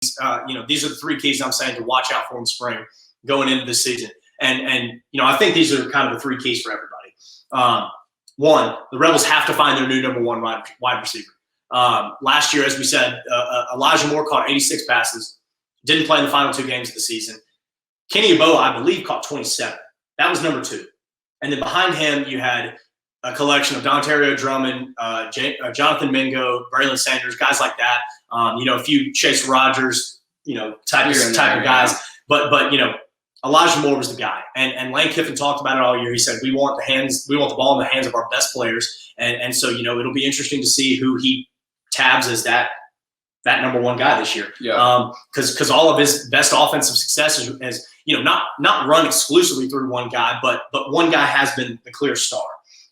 these are the three keys I'm saying to watch out for in spring going into the season. And I think these are kind of the three keys for everybody. One, the Rebels have to find their new number one wide receiver. Last year, as we said, Elijah Moore caught 86 passes, didn't play in the final 2 games of the season. Kenny Yeboah, I believe, caught 27. That was number 2. And then behind him, you had a collection of Dontario Drummond, Jonathan Mingo, Braylon Sanders, guys like that. A few Chase Rogers, type of guys. But Elijah Moore was the guy. And Lane Kiffin talked about it all year. He said, we want the ball in the hands of our best players. And so, it'll be interesting to see who he tabs as that number one guy this year. Yeah. Because all of his best offensive success is not run exclusively through one guy, but one guy has been the clear star.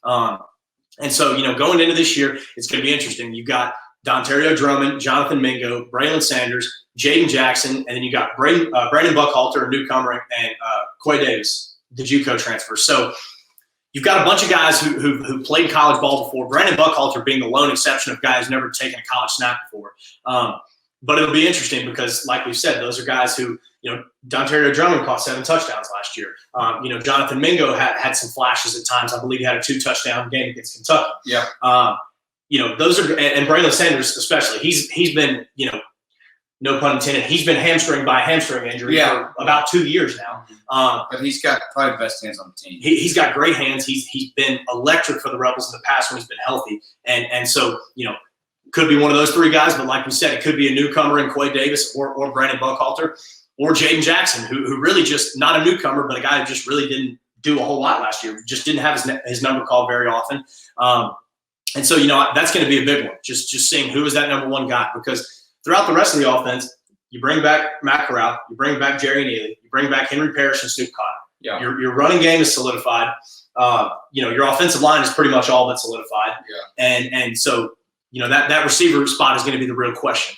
And so, going into this year, it's going to be interesting. You've got Dontario Drummond, Jonathan Mingo, Braylon Sanders, Jaden Jackson, and then you got Brandon Buckhalter, a newcomer, and Quay Davis, the JUCO transfer. So you've got a bunch of guys who played college ball before. Brandon Buckhalter being the lone exception of guys never taken a college snap before. But it'll be interesting because, like we've said, those are guys who, Dontario Drummond caught 7 touchdowns last year. Jonathan Mingo had some flashes at times. I believe he had a 2-touchdown game against Kentucky. Yeah. Those are, and Braylon Sanders especially. He's been, no pun intended, he's been hamstringed by a hamstring injury for about 2 years now. But he's got probably the best hands on the team. He's got great hands. He's been electric for the Rebels in the past when he's been healthy. And so, could be one of those 3 guys, but like we said, it could be a newcomer in Quay Davis or Brandon Buckhalter or Jaden Jackson, who really just not a newcomer, but a guy who just really didn't do a whole lot last year. Just didn't have his number called very often. And so, that's going to be a big one, just seeing who is that number one guy, because throughout the rest of the offense, you bring back Matt Corral, you bring back Jerry Neely, you bring back Henry Parrish and Snoop Cotton. Yeah. Your running game is solidified. Your offensive line is pretty much all but solidified. Yeah. And so, that receiver spot is going to be the real question.